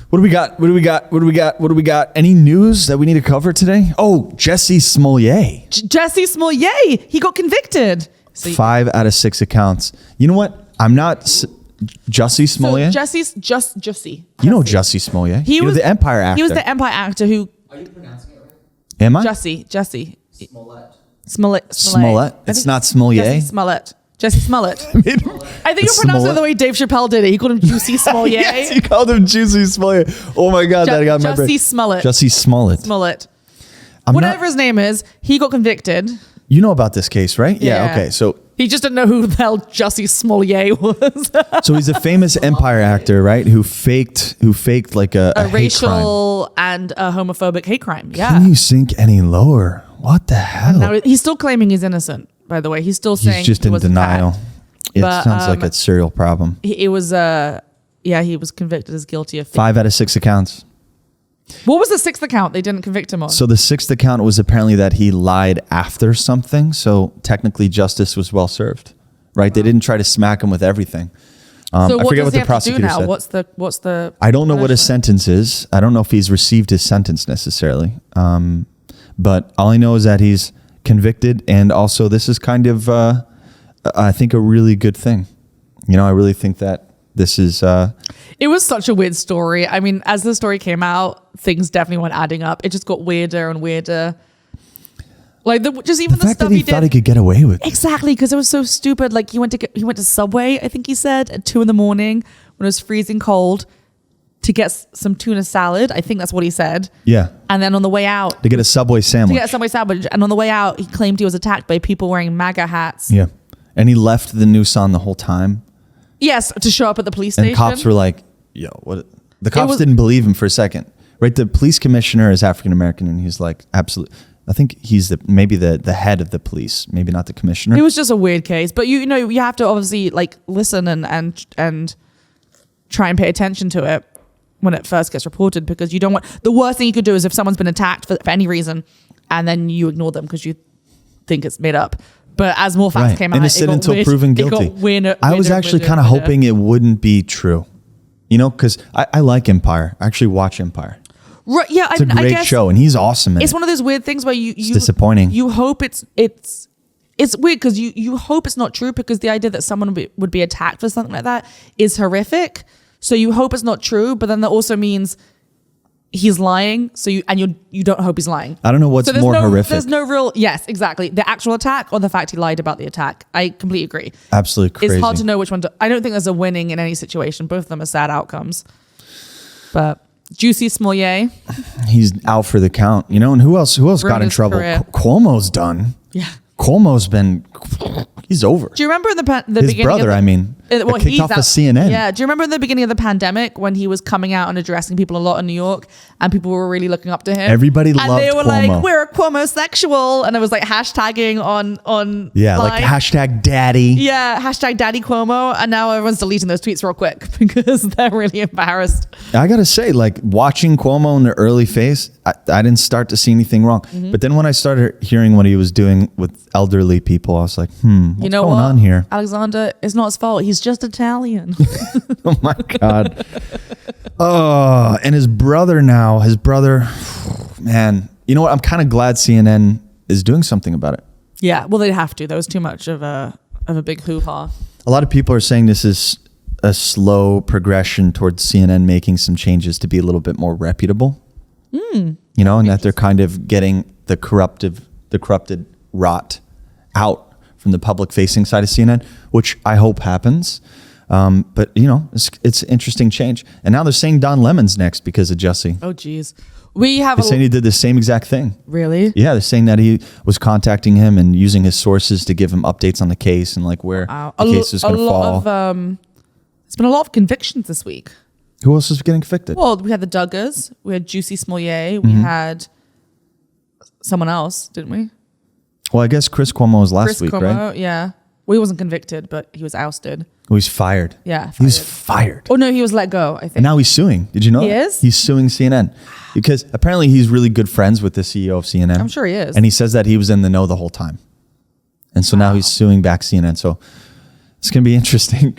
What do we got? Any news that we need to cover today? Oh, Jussie Smollett. Jussie Smollett. He got convicted. 5 out of 6 accounts. You know what? I'm not Jussie Smollett. So Jussie. You know Jussie Smollett. He was the Empire actor. He was the Empire actor who. Are you pronouncing it right? Am I? Jussie. Smollett. It's not Smollett. Jussie Smollett. I think you're pronouncing it the way Dave Chappelle did it. He called him Juicy Smollett. Yes, he called him Juicy Smollett. Oh my God, that got my brain. Jussie Smollett. Jussie Smollett. Whatever his name is, he got convicted. You know about this case, right? Yeah. Okay. So he just didn't know who the hell Jussie Smollett was. So he's a famous Empire actor, right? Who faked like a racial and a homophobic hate crime. Yeah. Can you sink any lower? What the hell? Now, he's still claiming he's innocent. By the way, he's still saying he's just in denial. It sounds like a serial problem. He was convicted as guilty of 5 out of 6 accounts. What was the 6th account they didn't convict him on? So the 6th account was apparently that he lied after something. So technically justice was well served, right? Wow. They didn't try to smack him with everything. So I forget what the prosecutor said. What's the? I don't know what his sentence is. I don't know if he's received his sentence necessarily. But all I know is that he's convicted, and also this is kind of, I think, a really good thing. You know, I really think that this is. It was such a weird story. I mean, as the story came out, things definitely weren't adding up. It just got weirder and weirder. Like the fact stuff that he thought he could get away with it. Exactly, because it was so stupid. Like he went to Subway, I think he said, at 2 a.m. when it was freezing cold, to get some tuna salad. I think that's what he said. Yeah. And then on the way out, to get a Subway sandwich. And on the way out, he claimed he was attacked by people wearing MAGA hats. Yeah. And he left the noose on the whole time. Yes, to show up at the police station. And cops were like, yo, what? The cops didn't believe him for a second. Right? The police commissioner is African American, and he's like, absolutely. I think he's maybe the head of the police, maybe not the commissioner. It was just a weird case. But you know, you have to obviously like listen and try and pay attention to it when it first gets reported, because you don't want, the worst thing you could do is if someone's been attacked for any reason and then you ignore them because you think it's made up. But as more facts came out, innocent until proven guilty. I was actually kind of hoping it wouldn't be true, you know, because I like Empire. I actually watch Empire. Right? Yeah, it's a great show, and he's awesome. It's one of those weird things where it's disappointing. You hope it's weird because you hope it's not true, because the idea that someone would be attacked for something like that is horrific. So you hope it's not true, but then that also means he's lying. So you don't hope he's lying. I don't know what's more horrific. There's no real, yes, exactly. The actual attack or the fact he lied about the attack. I completely agree. Absolutely crazy. It's hard to know which one. I don't think there's a winning in any situation. Both of them are sad outcomes. But Jussie Smollett, he's out for the count, you know. And who else got in trouble? Cuomo's done. Yeah. Cuomo's he's over. Do you remember in the his beginning brother? Kicked off of CNN. Yeah. Do you remember in the beginning of the pandemic when he was coming out and addressing people a lot in New York, and people were really looking up to him? Everybody loved Cuomo. And they were like, "We're a Cuomo-sexual," and it was like hashtagging on yeah, line. like hashtag daddy. Yeah, hashtag daddy Cuomo, and now everyone's deleting those tweets real quick because they're really embarrassed. I gotta say, like watching Cuomo in the early phase, I didn't start to see anything wrong. Mm-hmm. But then when I started hearing what he was doing with elderly people, I was like, what's going on here? Alexander, it's not his fault. He's just Italian. Oh my God. Oh, and his brother, man, you know what? I'm kind of glad CNN is doing something about it. Yeah, well, they'd have to. There was too much of a big hoo-ha. A lot of people are saying this is a slow progression towards CNN making some changes to be a little bit more reputable. You know, and that they're kind of getting the corrupted rot out from the public-facing side of CNN, which I hope happens. But you know, it's an interesting change. And now they're saying Don Lemon's next because of Jussie. Oh, geez. They're saying he did the same exact thing. Really? Yeah, they're saying that he was contacting him and using his sources to give him updates on the case and like where the case is going to fall. There's been a lot of convictions this week. Who else is getting convicted? Well, we had the Duggars, we had Jussie Smollett, we had someone else, didn't we? Well, I guess Chris Cuomo was last week, Cuomo, right? Yeah. Well, he wasn't convicted, but he was ousted. Oh, he's fired. Yeah. He was fired. Oh, no, he was let go, I think. And now he's suing. Did you know he that? Is? He's suing CNN because apparently he's really good friends with the CEO of CNN. I'm sure he is. And he says that he was in the know the whole time. And so now he's suing back CNN. So it's going to be interesting.